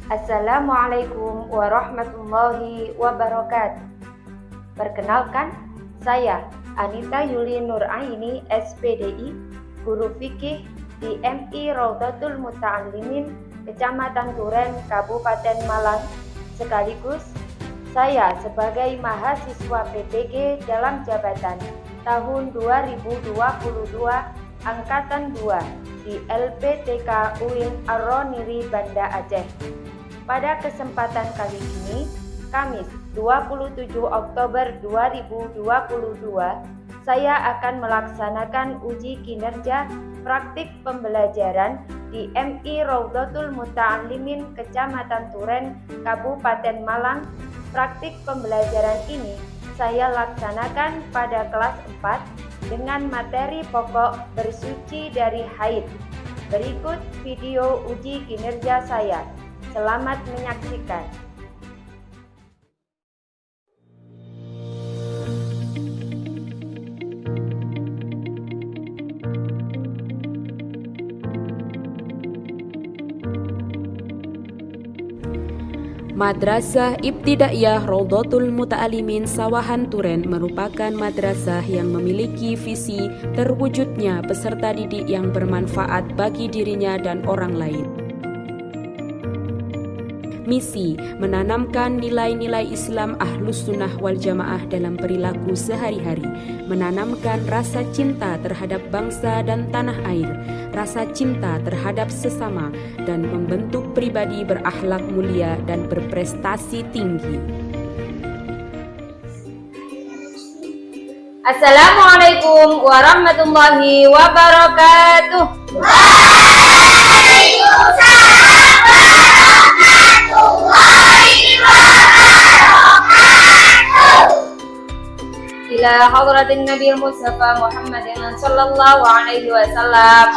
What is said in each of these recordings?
Assalamualaikum warahmatullahi wabarakatuh. Perkenalkan, saya Anita Yuli Nuraini, SPDI, Guru Fikih di MI Raudhatul Muta'allimin, Kecamatan Duren, Kabupaten Malang. Sekaligus, saya sebagai mahasiswa PTG dalam jabatan tahun 2022 Angkatan 2 di LPTK UIN Ar-Roniri Banda Aceh. Pada kesempatan kali ini, Kamis 27 Oktober 2022, saya akan melaksanakan uji kinerja praktik pembelajaran di MI Raudhatul Muta'allimin Kecamatan Duren, Kabupaten Malang. Praktik pembelajaran ini saya laksanakan pada kelas 4 dengan materi pokok bersuci dari haid. Berikut video uji kinerja saya. Selamat menyaksikan. Madrasah Ibtidaiyah Raudhatul Muta'allimin Sawahan Duren merupakan madrasah yang memiliki visi terwujudnya peserta didik yang bermanfaat bagi dirinya dan orang lain. Misi, menanamkan nilai-nilai Islam Ahlus Sunnah wal Jamaah dalam perilaku sehari-hari, menanamkan rasa cinta terhadap bangsa dan tanah air, rasa cinta terhadap sesama, dan membentuk pribadi berakhlak mulia dan berprestasi tinggi. Assalamualaikum warahmatullahi wabarakatuh. Ila hadratin Nabi Mustafa Muhammadin sallallahu alaihi wasallam.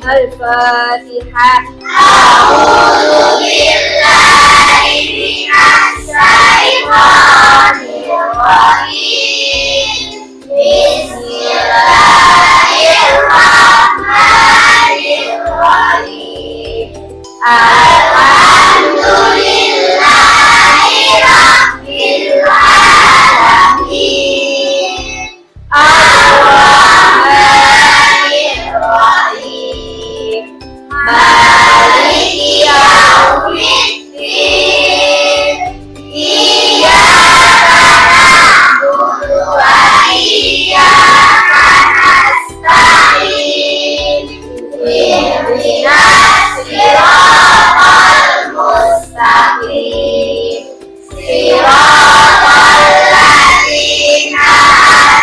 Al-Fatihah. A'udzu billahi minasy syaithanir rajim. Bismillahirrahmanirrahim. Alhamdulillahi rabbil alamin. Ar-Rahmanir Rahim. Maliki yaumiddin. Iyyaka na'budu wa iyyaka nasta'in. Ihdinas siratal mustaqim. Siratal ladzina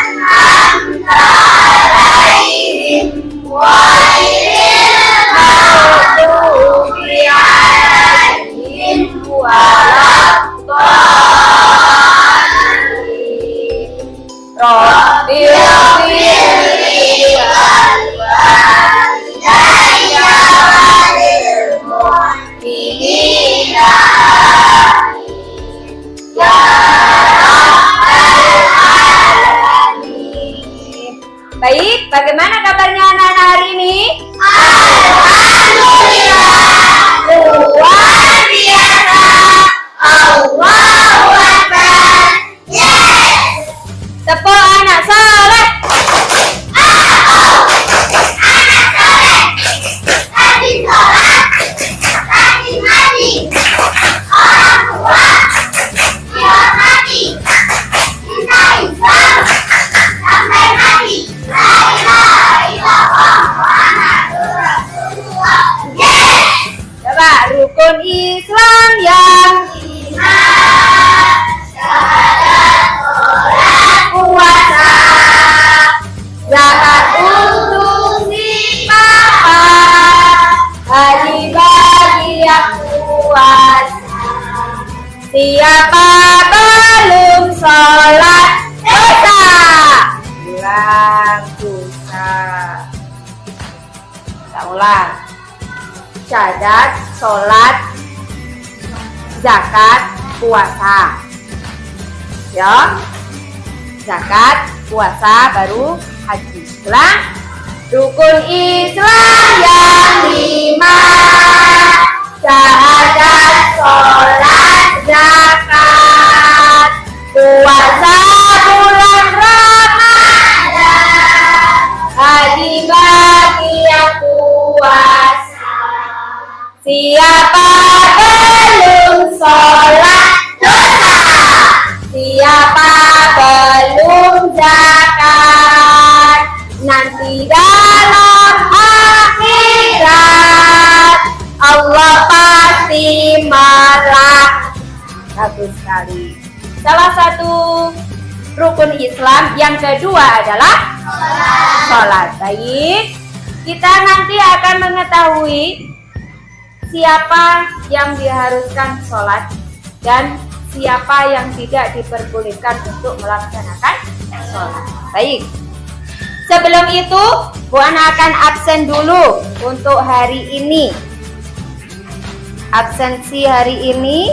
an'amta 'alaihim ghairil maghdubi 'alaihim waladdallin. Rabbil ighfirli wal walidayya walil mu'minina. Ya Rabbal Alamin. Baik, bagaimana kabarnya anak-anak hari ini? Alhamdulillah, luar biasa. Allahu Akbar. Yes. Tepuk anak soleh. Anak soleh. Rajin sholat, rajin ngaji. Orang tua dihormati, cinta Islam sampai mati. La ilaha illallah Muhammadur Rasulullah. Yes. Coba rukun Islam yang lima. Syahadat, sholat, puasa, zakat untuk si papa, haji bagi yang puasa. Siapa belum sholat dosa, bilang dosa. Kita ulang. Syahadat, sholat, zakat, puasa. Ya, zakat, puasa, baru haji. Ulang. Rukun Islam yang lima. Siapa belum sholat dosa? Siapa belum zakat? Nanti dalam akhirat Allah pasti marah. Bagus sekali. Salah satu rukun Islam yang kedua adalah sholat. Baik, kita nanti akan mengetahui siapa yang diharuskan sholat dan siapa yang tidak diperbolehkan untuk melaksanakan sholat. Baik, sebelum itu Bu Ana akan absen dulu untuk hari ini. Absensi hari ini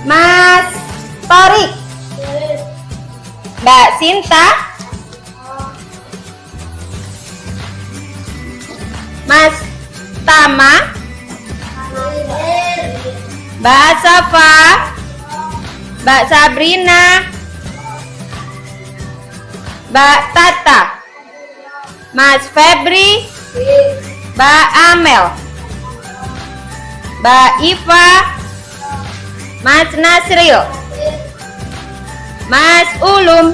Mas Torik, Mbak Sinta, Mas Tama, Mbak Safa, Mbak Sabrina, Mbak Tata, Mas Febri, Mbak Amel, Mbak Iva, Mas Nasril, Mas Ulum,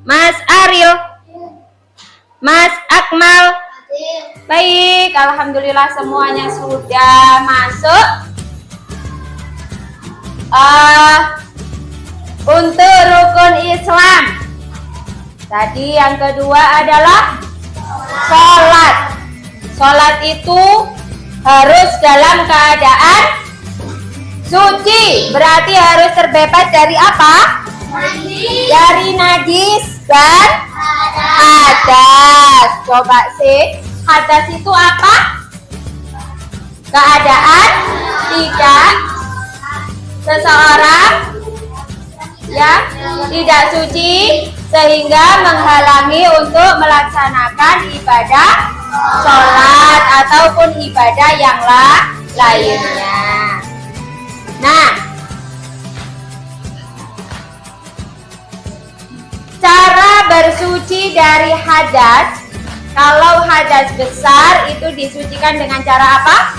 Mas Ariel, Mas Akmal. Baik, alhamdulillah semuanya sudah masuk. Untuk rukun Islam tadi yang kedua adalah sholat. Sholat itu harus dalam keadaan suci, berarti harus terbebas dari apa? Dari najis dan hadas. Coba sih, hadas itu apa? Keadaan tidak seseorang yang tidak suci sehingga menghalangi untuk melaksanakan ibadah sholat ataupun ibadah yang lainnya. Nah, cara bersuci dari hadas, kalau hadas besar itu disucikan dengan cara apa?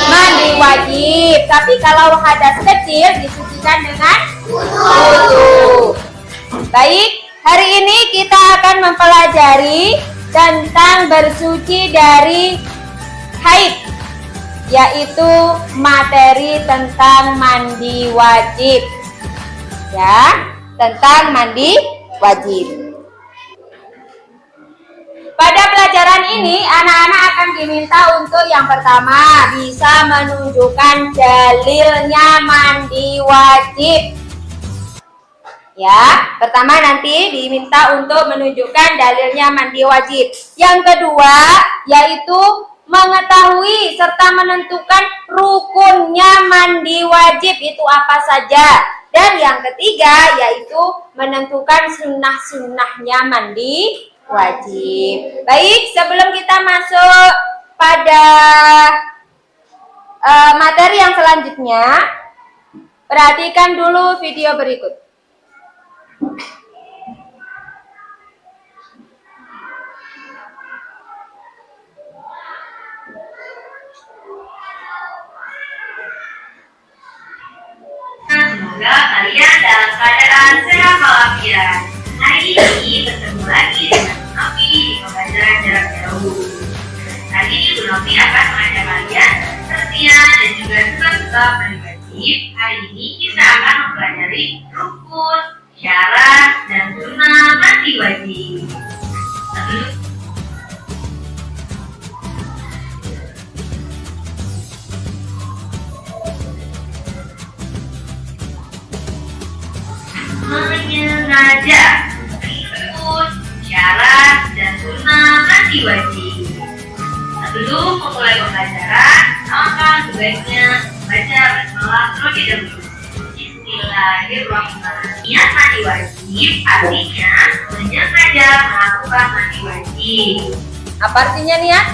Mandi wajib. Tapi kalau hadas kecil disucikan dengan wudu. Baik, hari ini kita akan mempelajari tentang bersuci dari haid, yaitu materi tentang mandi wajib. Ya, tentang mandi wajib. Pada pelajaran ini, anak-anak akan diminta untuk yang pertama bisa menunjukkan dalilnya mandi wajib. Ya, pertama nanti diminta untuk menunjukkan dalilnya mandi wajib. Yang kedua, yaitu mengetahui serta menentukan rukunnya mandi wajib itu apa saja. Dan yang ketiga, yaitu menentukan sunnah-sunnahnya mandi wajib. Baik, sebelum kita masuk pada materi yang selanjutnya, perhatikan dulu video berikut. Semoga kalian dalam keadaan sehat walafiat. Hari ini bertemu lagi dengan Bu Novi di pembelajaran jarak jauh. Hari ini Bu Novi akan mengajak kalian setia dan juga suka mandi wajib. Hari ini kita akan mempelajari rukun, syarat, dan sunnah mandi wajib. Menyengaja, rukun, syarat, dan sunnah mandi wajib. Sebelum memulai pembelajaran, maka sebaiknya baca basmalah terlebih dahulu. Bismillahirrahmanirrahim. Niat mandi wajib artinya menyengaja melakukan mandi wajib. Apa artinya niat?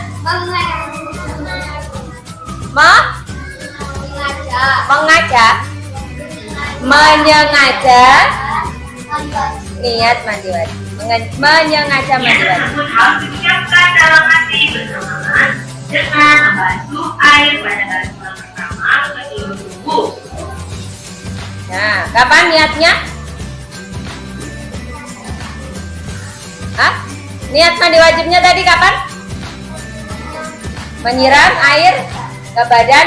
Menyengaja niat mandi wajib. menyengaja Niat mandi wajib. tersebut harus diucapkan dalam hati bersamaan dengan membasuh air pada kali pertama ke seluruh tubuh. Nah, kapan niatnya? Hah? Niat mandi wajibnya tadi kapan? Menyiram air ke badan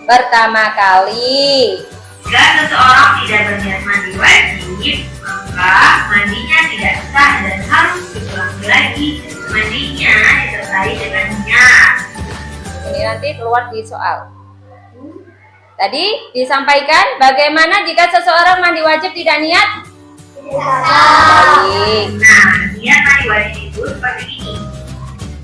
pertama kali. Jika seseorang tidak berniat mandi wajib, maka mandinya tidak sah dan harus diulangi lagi. Mandinya disertai dengan niat. Ini nanti keluar di soal. Tadi disampaikan bagaimana jika seseorang mandi wajib tidak niat? Baik. Nah, niat mandi wajib itu seperti ini.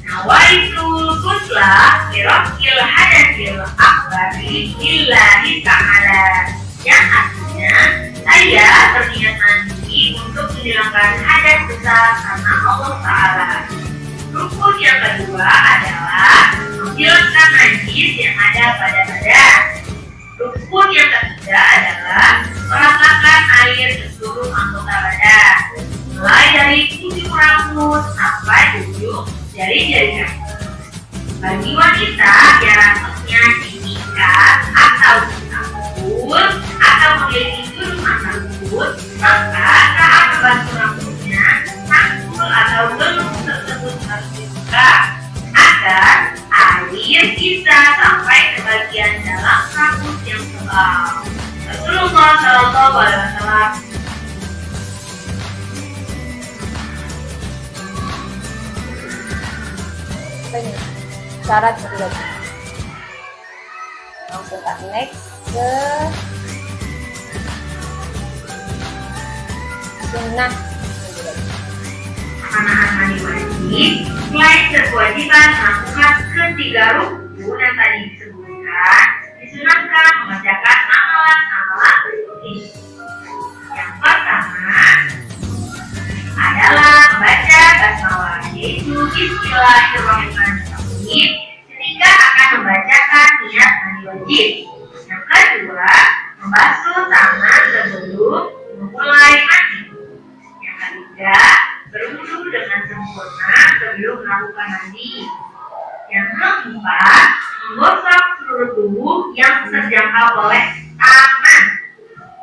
Nawaitu kusla firokil hadasil akbari lillahi ta'ala. Yang artinya, saya berniat mandi untuk menghilangkan hadas besar karena Allah Ta'ala. Rukun yang kedua adalah menghilangkan najis yang ada pada badan. Rukun yang ketiga adalah meratakan air ke seluruh anggota badan, mulai dari ujung rambut sampai ujung jari-jari kaki. Bagi wanita yang rambutnya diikat atau disambul atau memiliki gunungan rambut, maka saat membasuh rambutnya, sanggul atau gelung tersebut harus dibuka agar air bisa sampai ke bagian dalam rambut yang tebal. Rasulullah Shallallahu Alaihi Wasallam Syarat mandi wajib. Langsung tak next ke sunnah. anak-anak mandi wajib, selain berkewajiban melakukan ketiga rukun yang tadi disebutkan, disunahkan mengerjakan amalan-amalan berikut ini. Yang pertama adalah membaca basmalah, yaitu Bismillahirrahmanirrahim, ketika akan membacakan niat mandi wajib. Yang kedua, membasuh tangan sebelum memulai mandi. Yang ketiga, berwudu dengan sempurna sebelum melakukan mandi. Yang keempat, menggosok seluruh tubuh yang terjangkau oleh tangan.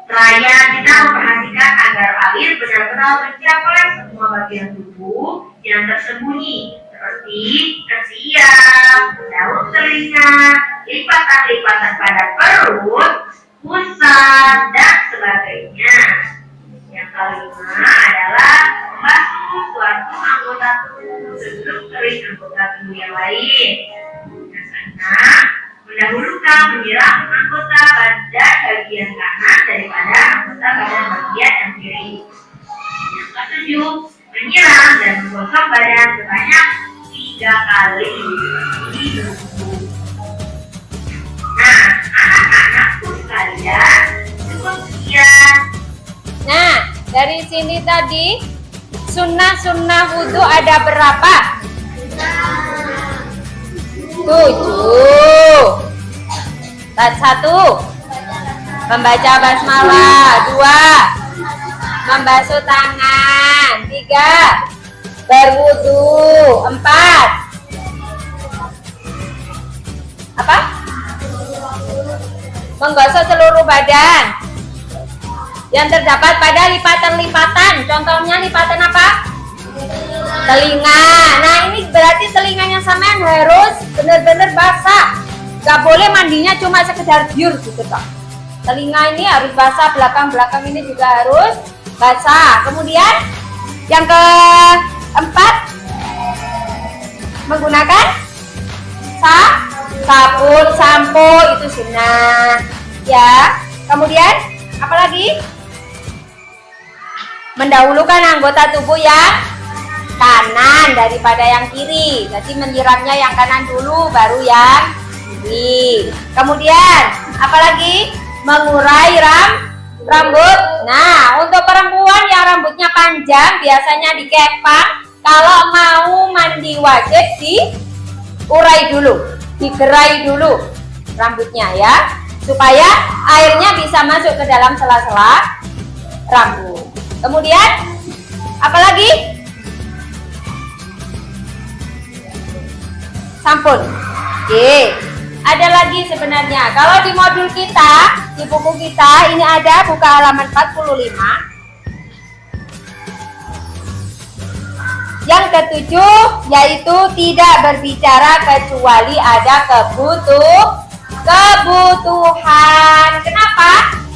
Seraya kita memperhatikan agar air benar-benar mencapai semua bagian tubuh yang tersembunyi, seperti ketiak, daun telinga, lipatan-lipatan pada perut, pusat, dan sebagainya. Yang kelima adalah membasuh suatu anggota tubuh sebelum kering anggota tubuh yang lain. Yang keenam, mendahulukan menyiram anggota badan bagian kanan daripada anggota badan bagian yang kiri. Yang ketujuh, menyiram dan menggosok badan sebanyak 3 kali di tubuh. Nah, anak-anakku sekalian, cukup sekian. Nah, dari sini tadi sunnah-sunnah wudhu ada berapa? 7. 1. Membaca basmalah. 2. Membasuh tangan. 3. Berwudhu. 4. Apa? Menggosok seluruh badan yang terdapat pada lipatan-lipatan. Contohnya lipatan apa? Telinga. Nah, ini berarti telinganya sampean harus benar-benar basah. Gak boleh mandinya cuma sekedar biur gitu toh. Telinga ini harus basah, belakang-belakang ini juga harus basah. Kemudian yang keempat, menggunakan sabun, sampo, itu sunnah. Ya. Kemudian apalagi? Mendahulukan anggota tubuh yang kanan daripada yang kiri. Jadi menyiramnya yang kanan dulu, baru yang kiri. Kemudian apalagi? Mengurai rambut. Nah, untuk perempuan yang rambutnya panjang biasanya dikepang. Kalau mau mandi wajib diurai dulu, digerai dulu rambutnya ya, supaya airnya bisa masuk ke dalam sela-sela rambut. Kemudian Apalagi? Sampun. Oke. Ada lagi sebenarnya. Kalau di modul kita, di buku kita ini ada, buka halaman 45. Yang ketujuh yaitu tidak berbicara kecuali ada kebutuhan. Kenapa?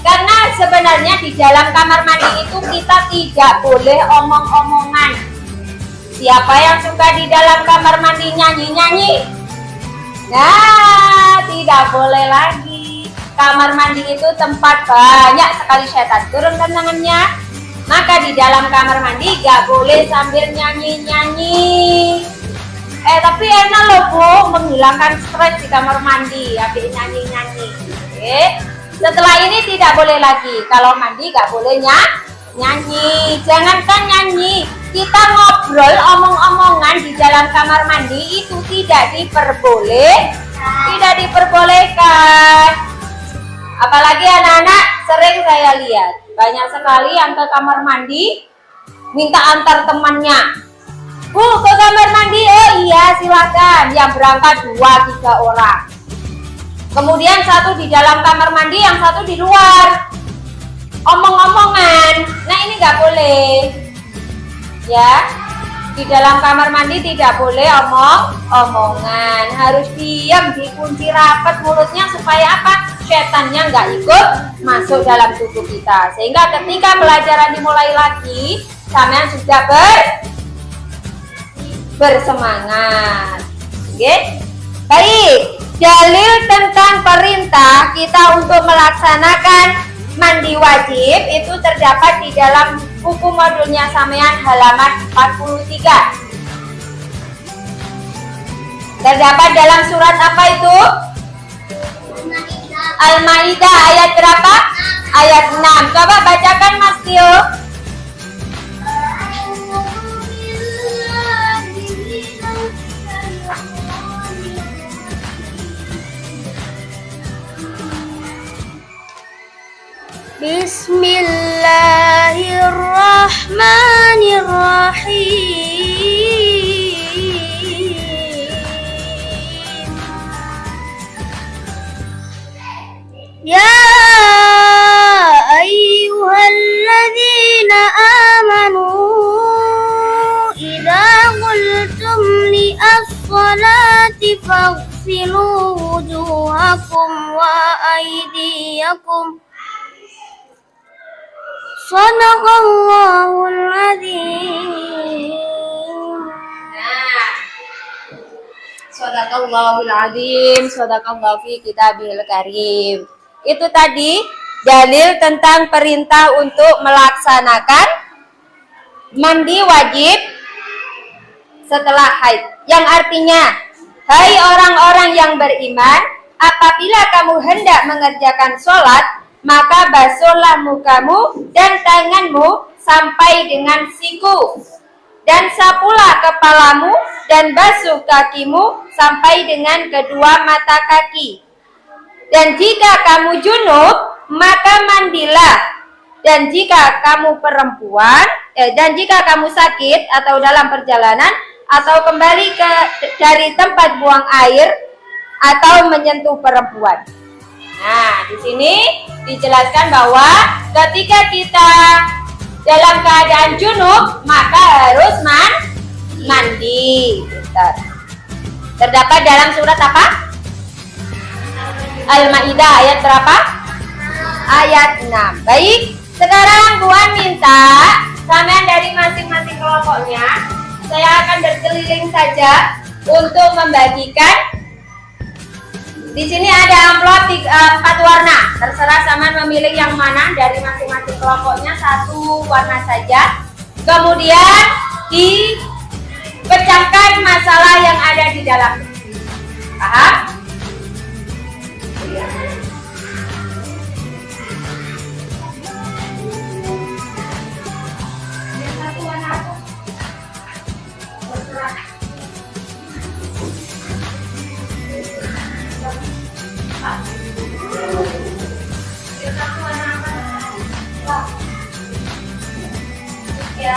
Karena sebenarnya di dalam kamar mandi itu kita tidak boleh omong-omongan. Siapa yang suka di dalam kamar mandi nyanyi-nyanyi? Nah, tidak boleh lagi. Kamar mandi itu tempat banyak sekali setan. Turunkan tangannya. Maka di dalam kamar mandi gak boleh sambil nyanyi-nyanyi. Tapi enak loh Bu, menghilangkan stres di kamar mandi, habis nyanyi-nyanyi. Oke. Setelah ini tidak boleh lagi. Kalau mandi gak boleh nyanyi. Jangankan nyanyi, kita ngobrol omong-omongan di dalam kamar mandi itu tidak diperbolehkan. Apalagi anak-anak sering saya lihat banyak sekali yang ke kamar mandi minta antar temannya. Bu, ke kamar mandi? Oh iya silakan. Yang berangkat 2-3 orang. Kemudian satu di dalam kamar mandi, yang satu di luar. Omong-omongan. Nah ini nggak boleh. Ya, di dalam kamar mandi tidak boleh omong-omongan. Harus diam, dikunci rapat mulutnya supaya apa? Setannya nggak ikut masuk dalam tubuh kita. Sehingga ketika pelajaran dimulai lagi, kalian sudah bersemangat. Oke? Baik, dalil tentang perintah kita untuk melaksanakan mandi wajib itu terdapat di dalam buku modulnya sampean halaman 43. Terdapat dalam surat apa itu? Al-Maidah ayat berapa? Ayat 6. Coba bacakan Mas Tio. Bismillahirrahmanirrahim. Ya ayyuhalladzina amanu idza qultum li as-salati faghsilu wujuhakum wa aydiyakum. Shadaqallahul adzim. Shadaqallahul adzim, shadaqallahu fi kitabil karim. Itu tadi dalil tentang perintah untuk melaksanakan mandi wajib setelah haid. Yang artinya, hai orang-orang yang beriman, apabila kamu hendak mengerjakan sholat, maka basuhlah mukamu dan tanganmu sampai dengan siku, dan sapulah kepalamu dan basuh kakimu sampai dengan kedua mata kaki. Dan jika kamu junub, maka mandilah. Dan jika kamu perempuan, dan jika kamu sakit atau dalam perjalanan atau kembali dari tempat buang air atau menyentuh perempuan. Nah, di sini dijelaskan bahwa ketika kita dalam keadaan junub, maka harus mandi. Terdapat dalam surat apa? Al-Maidah ayat berapa? Ayat 6. Baik, sekarang Buan minta kalian dari masing-masing kelompoknya, saya akan berkeliling saja untuk membagikan. Di sini ada amplop 4 warna. Terserah sama memilih yang mana dari masing-masing kelompoknya, 1 warna saja. Kemudian dipecahkan masalah yang ada di dalam. Paham? Ya.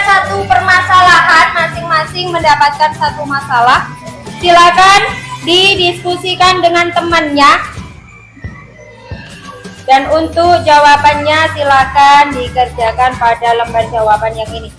satu permasalahan, masing-masing mendapatkan satu masalah. Silakan didiskusikan dengan temannya. Dan untuk jawabannya silakan dikerjakan pada lembar jawaban yang ini.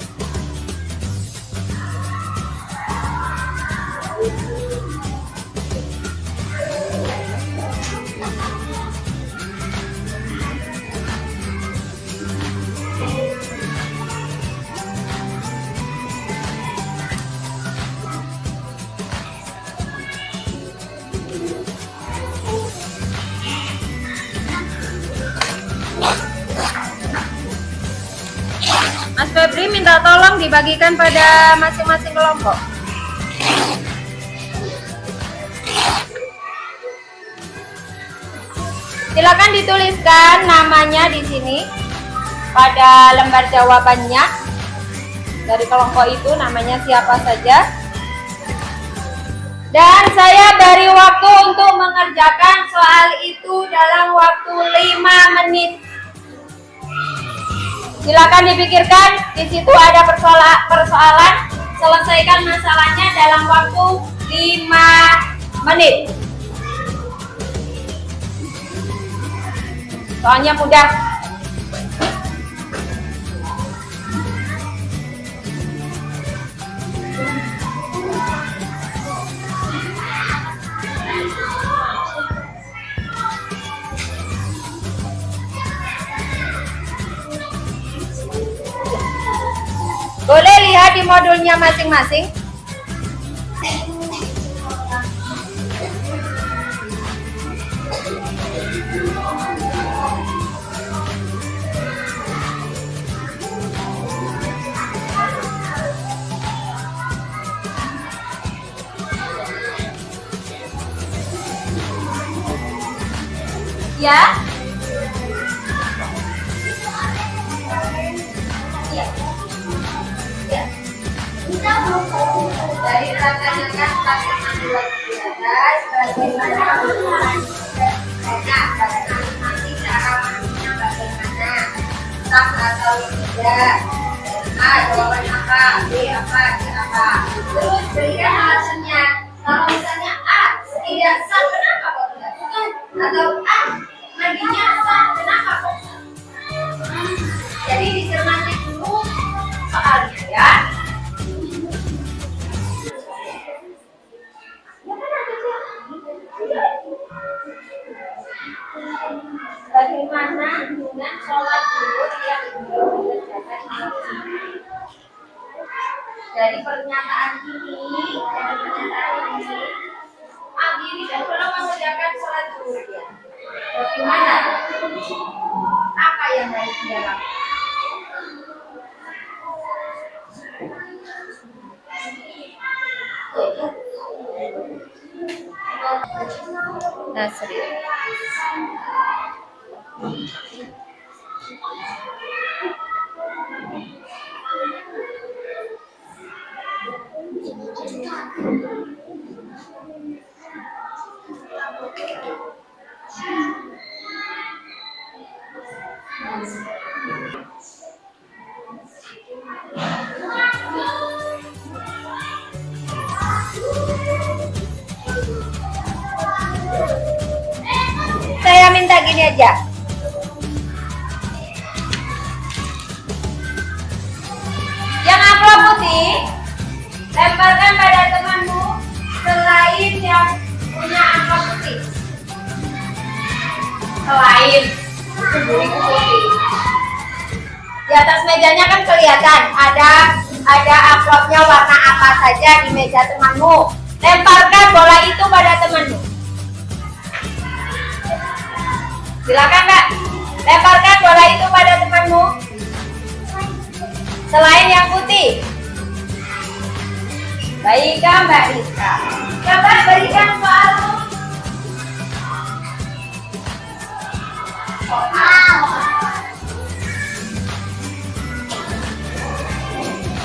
Mas Febri minta tolong dibagikan pada masing-masing kelompok. Silakan dituliskan namanya di sini pada lembar jawabannya. Dari kelompok itu namanya siapa saja. Dan saya beri waktu untuk mengerjakan soal itu dalam waktu 5 menit. Silakan dipikirkan, di situ ada persoalan, selesaikan masalahnya dalam waktu 5 menit. Soalnya mudah. Boleh lihat di modulnya masing-masing. Ya. Dari rakan-rakan pasangan dua atas bagaimana masing-masing cara masuknya bagaimana tak atau tidak. A jawaban apa, B apa, C apa. Terus berikan alasannya. Kalau misalnya A tidak sah, kenapa kok tidak sah? Atau A maginya sah, kenapa kok sah? Jadi dicermati dulu soalnya ya. Bagaimana dengan sholat zuhur yang dikerjakan ini? Dari pernyataan ini, Agiri dan belum mengerjakan sholat zuhur ya. Bagaimana? Apa yang harus dia lakukan? Nasri. Saya minta gini aja. Yang amplop putih, lemparkan pada temanmu selain yang punya amplop putih. Selain buku putih. Di atas mejanya kan kelihatan ada amplopnya warna apa saja di meja temanmu. Lemparkan bola itu pada temanmu. Silakan Kak, lemparkan bola itu pada temanmu. Selain yang putih. Baik Mbak Rizka. Coba berikan soalmu.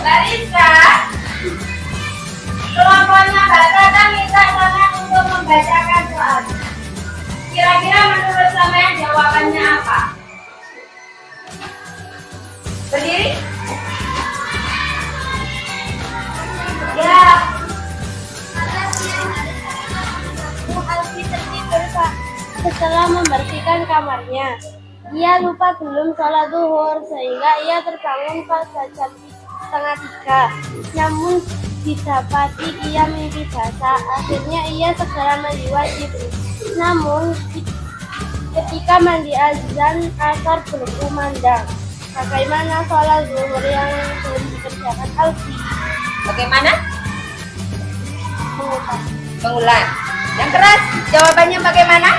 Mbak Rizka, kelompoknya Mbak Tata minta sampean untuk membacakan soalnya. Kira-kira menurut sampean jawabannya apa? Berdiri. setelah membersihkan kamarnya. Ia lupa belum sholat zuhur sehingga ia terbangun pada jam 2:30. Namun didapati ia mimpi basah. Akhirnya ia segera mandi wajib. Namun ketika mandi azan asar berkumandang. Bagaimana sholat zuhur yang belum dikerjakan Alfi? Bagaimana? Mengulang. Mengulang. Yang keras, jawabannya bagaimana?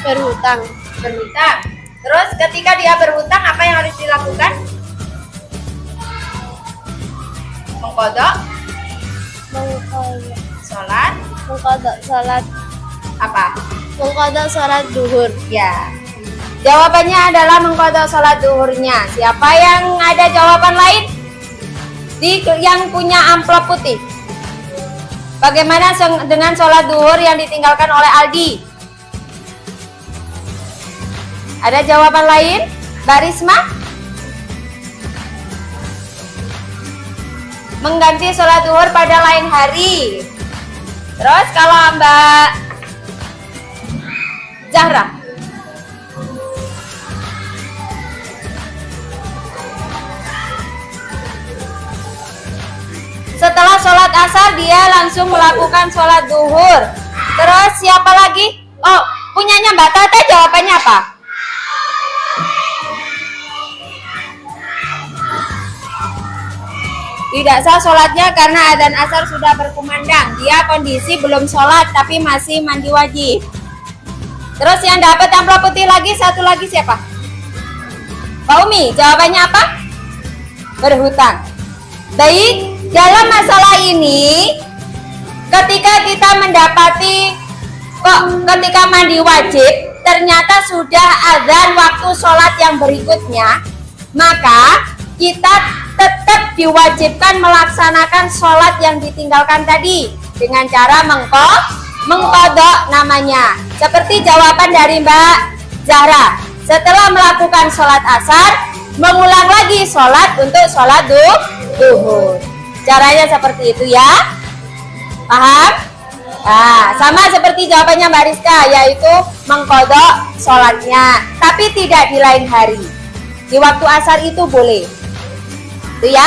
Berhutang. Berhutang. Terus ketika dia berhutang, apa yang harus dilakukan? Mengkodok sholat. Mengkodok sholat. Apa? Mengkodok sholat zuhur. Ya. Jawabannya adalah mengkodok sholat duhurnya. Siapa yang ada jawaban lain? Yang punya amplop putih. Bagaimana dengan sholat duhur yang ditinggalkan oleh Aldi? Ada jawaban lain? Mbak Risma? Mengganti sholat duhur pada lain hari. Terus kalau Mbak Zahra? Setelah sholat asar dia langsung melakukan sholat duhur. Terus siapa lagi? Oh, punyanya Mbak Tata, jawabannya apa? Tidak sah sholatnya karena adzan asar sudah berkumandang. Dia kondisi belum sholat tapi masih mandi wajib. Terus yang dapat amplop putih lagi, satu lagi siapa? Pak Umi, jawabannya apa? Berhutang. Baik. Dalam masalah ini, ketika kita mendapati ketika mandi wajib, ternyata sudah adzan waktu sholat yang berikutnya, maka kita tetap diwajibkan melaksanakan sholat yang ditinggalkan tadi dengan cara mengkodok namanya. Seperti jawaban dari Mbak Zahra, setelah melakukan sholat asar, mengulang lagi sholat untuk sholat duhur. Caranya seperti itu ya. Paham? Nah, sama seperti jawabannya Mbak Rizka, yaitu mengkodok sholatnya, tapi tidak di lain hari. Di waktu asar itu boleh. Itu ya.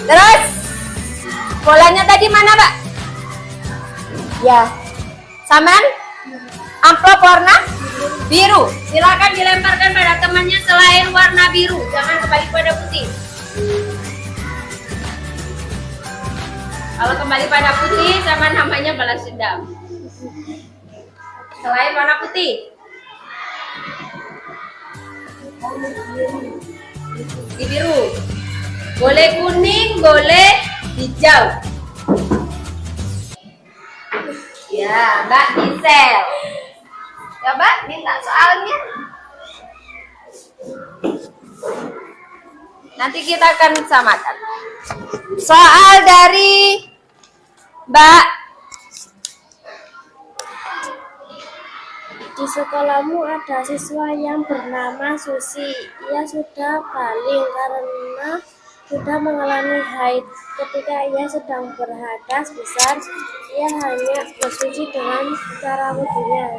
Terus bolanya tadi mana, Mbak? Ya. Saman? Amplop warna biru. Silakan dilemparkan pada temannya selain warna biru. Jangan kembali pada putih. Kalau kembali pada putih, sama namanya balas dendam. Selain warna putih, di biru, boleh kuning, boleh hijau. Ya, Mbak Gisel. Coba minta soalnya. Nanti kita akan samakan. Soal dari Mbak. Di sekolahmu ada siswa yang bernama Susi. Ia sudah balik karena sudah mengalami haid. Ketika ia sedang berhadas besar, ia hanya bersuci dengan cara wudhunya.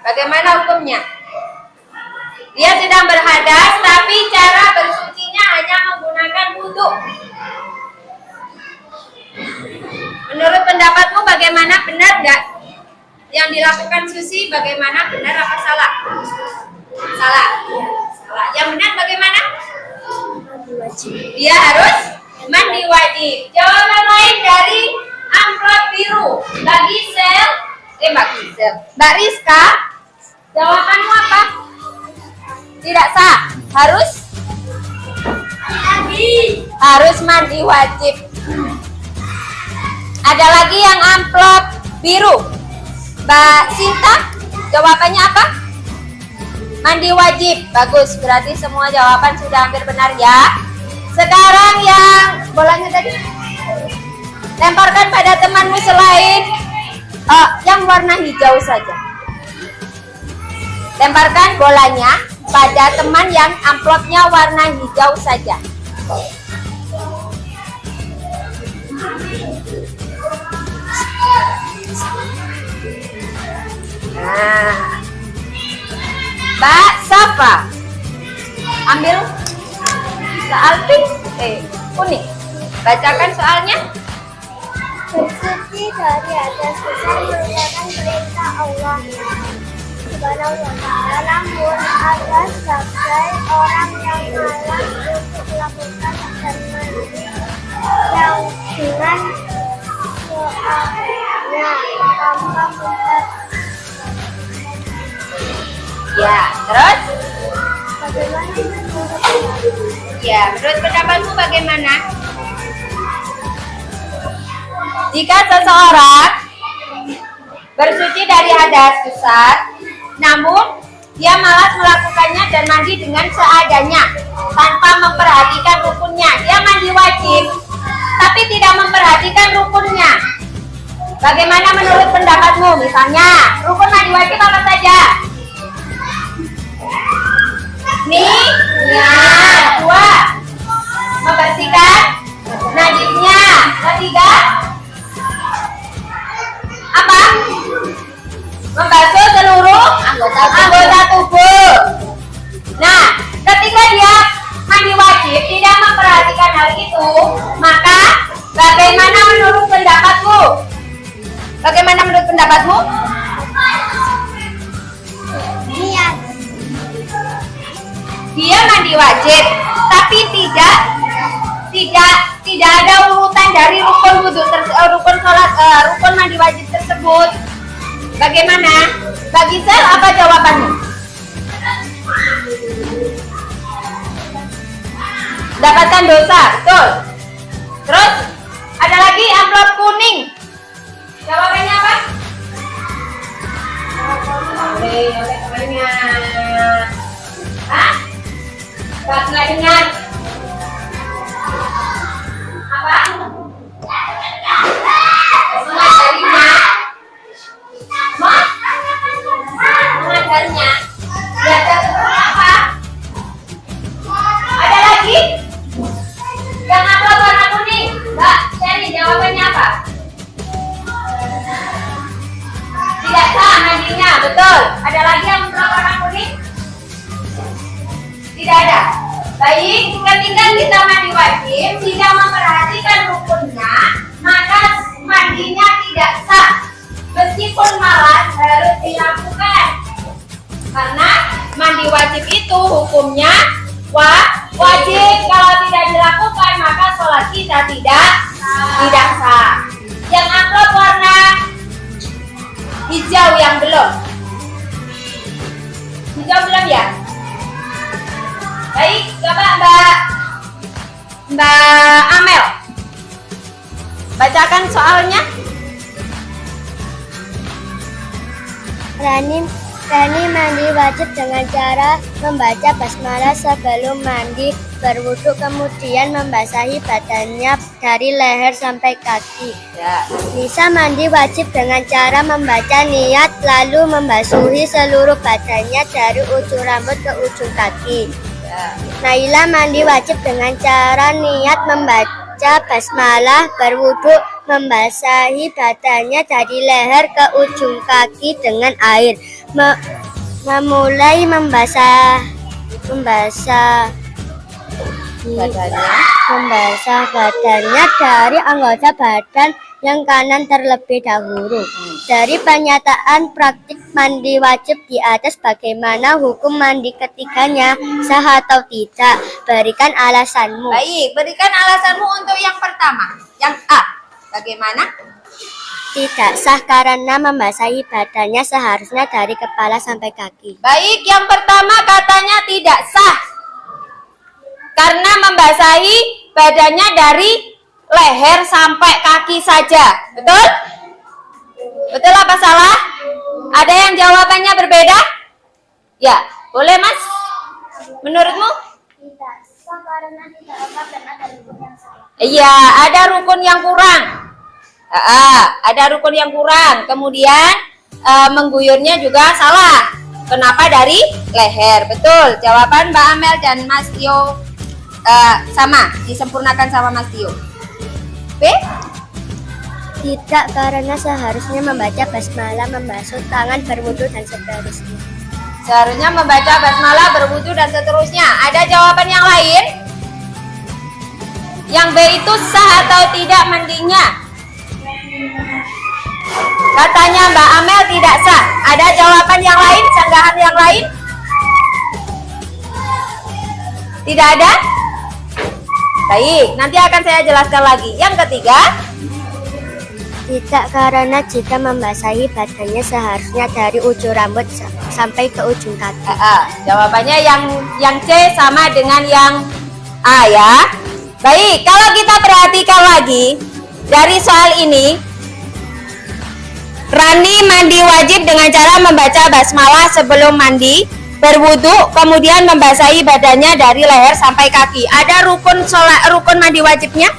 Bagaimana hukumnya? Dia sedang berhadas, tapi cara bersucinya hanya menggunakan wudhu. Menurut pendapatmu bagaimana, benar nggak? Yang dilakukan Susi bagaimana, benar apa salah? Salah. Salah. Yang benar bagaimana? Dia harus mandi wajib. Jawaban lain dari amplop biru. Mbak Gisel, Mbak Rizka, jawabanmu apa? Tidak sah. Harus mandi wajib. Ada lagi yang amplop biru. Mbak Sinta, jawabannya apa? Mandi wajib. Bagus, berarti semua jawaban sudah hampir benar ya. Sekarang yang bolanya tadi, lemparkan pada temanmu selain yang warna hijau saja. Lemparkan bolanya pada teman yang amplopnya warna hijau saja. Nah, Mbak Safa, ambil soal kuning. Bacakan soalnya. Bersuci dari hadas besar merupakan perintah Allah Subhanahu wa Ta'ala, namun ada sebagai orang yang malas untuk melakukan dan mandi yang dengan seadanya tanpa membuat. Ya, terus? Bagaimana menurut Anda? Ya, menurut pendapatmu bagaimana? Jika seseorang bersuci dari hadas besar, namun dia malas melakukannya dan mandi dengan seadanya tanpa memperhatikan rukunnya. Dia mandi wajib, tapi tidak memperhatikan rukunnya. Bagaimana menurut pendapatmu? Misalnya, rukun mandi wajib apa saja? Niat. 2. Membersihkan najisnya. 3. Apa? Membasuh seluruh anggota tubuh. Nah, ketika dia mandi wajib tidak memperhatikan hal itu, maka bagaimana menurut pendapatmu? Bagaimana menurut pendapatmu? Niat. Dia mandi wajib, tapi tidak ada urutan dari rukun wudu rukun sholat, rukun mandi wajib tersebut. Bagaimana? Bagi Sel, apa jawabanmu? Dapatkan dosa, betul. Terus ada lagi amplop kuning. Jawabannya apa? Hah? Nggak dengar. Apa? Mengajarinya. Mengajarinya. Belajar seperti apa? Ada lagi? Yang amplop warna kuning. Mbak, Sherry, jawabannya apa? Tidak sah mandinya, betul. Ada lagi yang amplop warna kuning? Tidak ada. Baik, ketika kita mandi wajib tidak memperhatikan rukunnya, maka mandinya tidak sah. Meskipun malas harus dilakukan. Karena mandi wajib itu hukumnya wajib. Kalau tidak dilakukan maka sholat kita tidak sah. Yang amplop warna hijau yang belum. Hijau belum ya? Baik, coba Mbak Amel bacakan soalnya. Rani mandi wajib dengan cara membaca basmalah sebelum mandi, berwudu, kemudian membasahi badannya dari leher sampai kaki. Ya. Nisa mandi wajib dengan cara membaca niat lalu membasuhi seluruh badannya dari ujung rambut ke ujung kaki. Naila mandi wajib dengan cara niat membaca basmalah, berwudu, membasahi badannya dari leher ke ujung kaki dengan air, memulai membasah badannya dari anggota badan yang kanan terlebih dahulu. Dari pernyataan praktik mandi wajib di atas, bagaimana hukum mandi ketiganya, sah atau tidak? Berikan alasanmu. Baik, berikan alasanmu untuk yang pertama, yang A. Bagaimana? Tidak sah karena membasahi badannya seharusnya dari kepala sampai kaki. Baik, yang pertama katanya tidak sah karena membasahi badannya dari leher sampai kaki saja. Betul? Betul apa salah? Ada yang jawabannya berbeda? Ya, boleh Mas? Menurutmu? Tidak sah karena tidak lengkap dan ada rukun yang salah. Iya, ada rukun yang kurang. Ada rukun yang kurang. Kemudian mengguyurnya juga salah. Kenapa dari leher? Betul. Jawaban Mbak Amel dan Mas Tio sama, disempurnakan sama Mas Tio. B? Tidak, karena seharusnya membaca basmalah, membasuh tangan, berwudu, dan seterusnya. Seharusnya membaca basmalah, berwudu, dan seterusnya. Ada jawaban yang lain? Yang B itu sah atau tidak mandinya? Katanya Mbak Amel tidak sah. Ada jawaban yang lain? Sanggahan yang lain? Tidak ada? Baik, nanti akan saya jelaskan lagi. Yang ketiga, Tidak, karena jika membasahi badannya seharusnya dari ujung rambut sampai ke ujung kaki. jawabannya yang C sama dengan yang A ya. Baik, kalau kita perhatikan lagi dari soal ini, Rani mandi wajib dengan cara membaca basmalah sebelum mandi, berwudu, kemudian membasahi badannya dari leher sampai kaki. Ada rukun mandi wajibnya?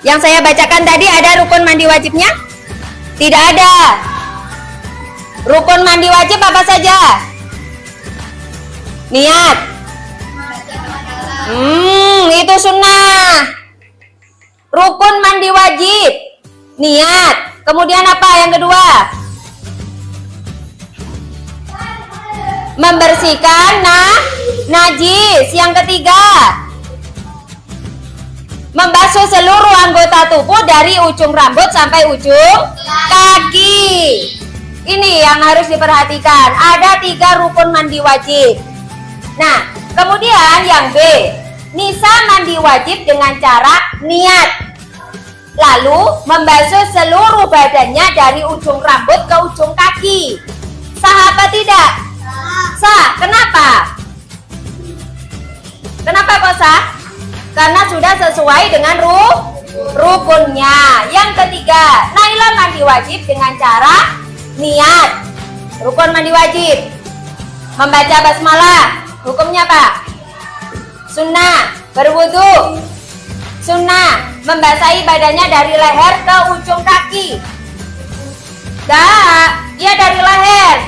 Yang saya bacakan tadi ada rukun mandi wajibnya? Tidak ada. Rukun mandi wajib apa saja? Niat. Itu sunnah. Rukun mandi wajib. Niat. Kemudian apa yang kedua? Membersihkan najis. Yang ketiga, membasuh seluruh anggota tubuh dari ujung rambut sampai ujung kaki. Ini yang harus diperhatikan. Ada 3 rukun mandi wajib. Nah, kemudian yang B, Nisa mandi wajib dengan cara niat, lalu membasuh seluruh badannya dari ujung rambut ke ujung kaki. Sah apa tidak? Sah. Kenapa? Kenapa kok sah? Karena sudah sesuai dengan rukunnya. Yang ketiga, Naila mandi wajib dengan cara niat. Rukun mandi wajib. Membaca basmalah. Hukumnya apa? Sunnah. Berwudu. Sunnah. Membasahi badannya dari leher ke ujung kaki. Dia dari leher,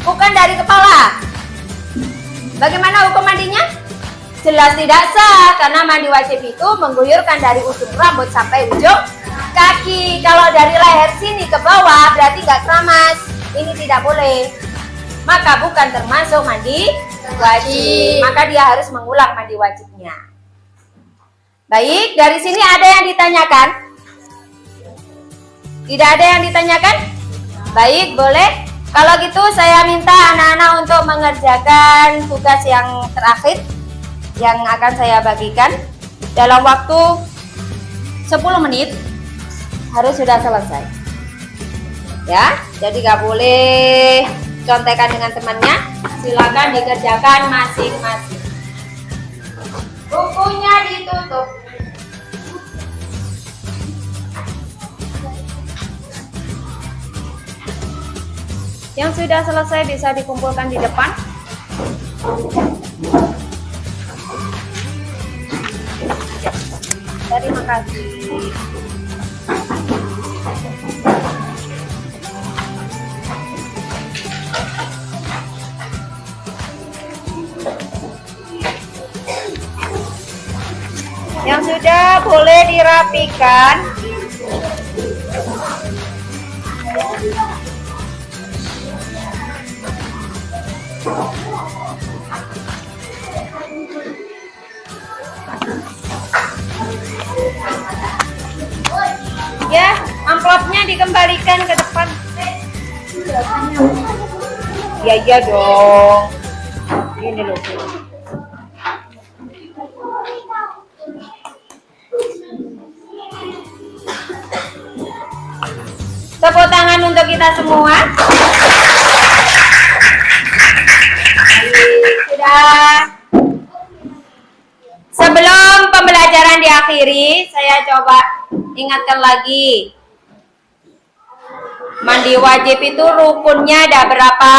bukan dari kepala. Bagaimana hukum mandinya? Jelas tidak sah, karena mandi wajib itu mengguyurkan dari ujung rambut sampai ujung kaki. Kalau dari leher sini ke bawah berarti nggak keramas. Ini tidak boleh. Maka bukan termasuk mandi wajib. Maka dia harus mengulang mandi wajibnya. Baik, dari sini ada yang ditanyakan? Tidak ada yang ditanyakan? Baik, boleh. Kalau gitu saya minta anak-anak untuk mengerjakan tugas yang terakhir yang akan saya bagikan dalam waktu 10 menit harus sudah selesai ya, jadi gak boleh contekan dengan temannya. Silakan dikerjakan masing-masing. Bukunya ditutup. Yang sudah selesai bisa dikumpulkan di depan. Terima kasih. Yang sudah boleh dirapikan. Ya, amplopnya dikembalikan ke depan. Ya, iya dong. Ini loh. Tepuk tangan untuk kita semua. Sudah. Sebelum pembelajaran diakhiri, saya coba ingatkan lagi. Mandi wajib itu rukunnya ada berapa?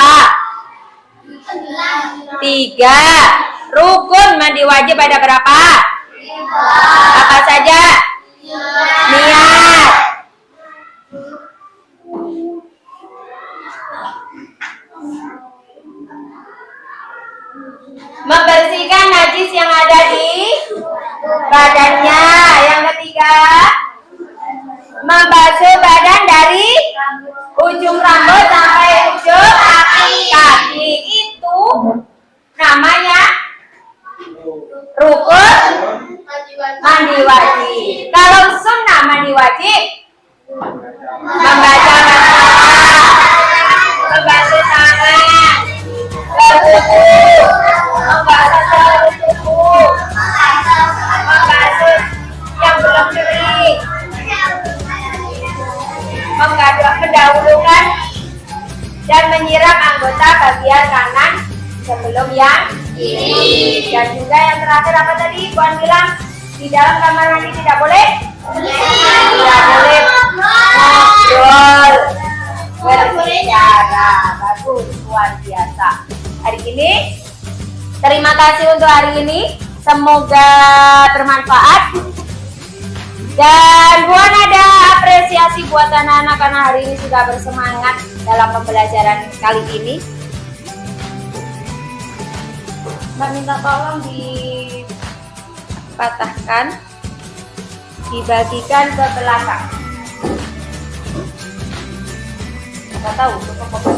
3. Rukun mandi wajib ada berapa? 3. Apa saja? Niat. Membersihkan najis yang ada di badannya. Yang ketiga, Membasuh badan dari ujung rambut sampai ujung kaki. Itu namanya rukun mandi wajib. Kalau sunnah mandi wajib, membaca membasuh tangan, membasuh tubuh, membasuh yang belum kering, mendahulukan dan menyiram anggota bagian kanan sebelum yang kiri. Dan juga yang terakhir apa tadi? Puan bilang di dalam kamar mandi tidak boleh? Tidak boleh ngobrol, berbicara. Bagus, luar biasa. Hari ini, terima kasih untuk hari ini. Semoga bermanfaat. Dan Buan ada apresiasi buat anak-anak karena hari ini sudah bersemangat dalam pembelajaran kali ini. Mbak minta tolong dipatahkan, dibagikan ke belakang. Nggak tahu, cukup apa?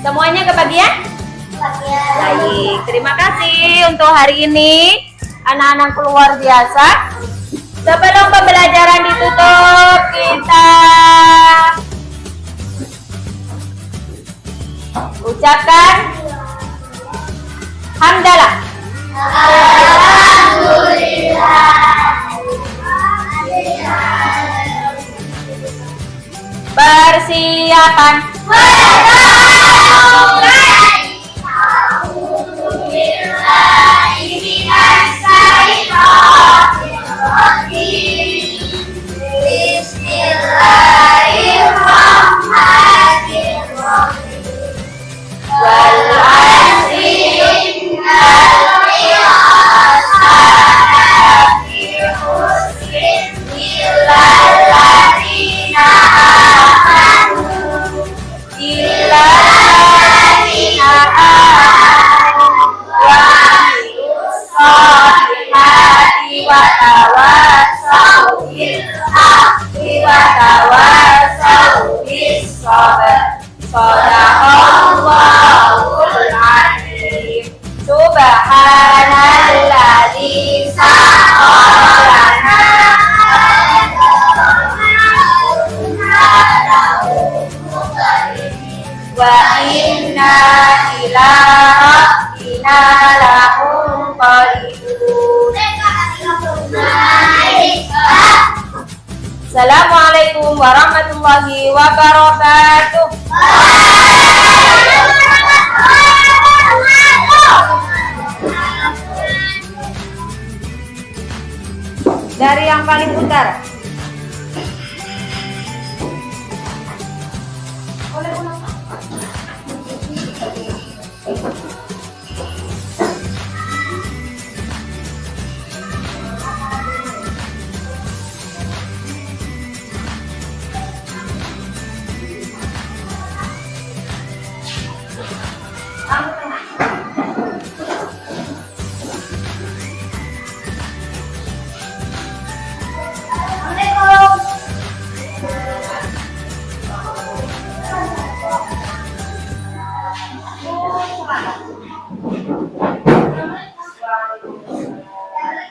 Semuanya kebagian? Baik, terima kasih untuk hari ini anak-anak luar biasa. Sebelum pembelajaran ditutup, kita ucapkan hamdalah. Alhamdulillah. Persiapan. Subhanalladzi sakhkhara wa inna ila rabbina lamunqalibun. Assalamualaikum warahmatullahi wabarakatuh. Dari yang paling utara.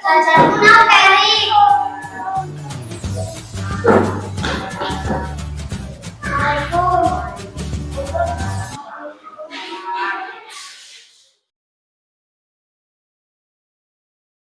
Cacat kenal Peri.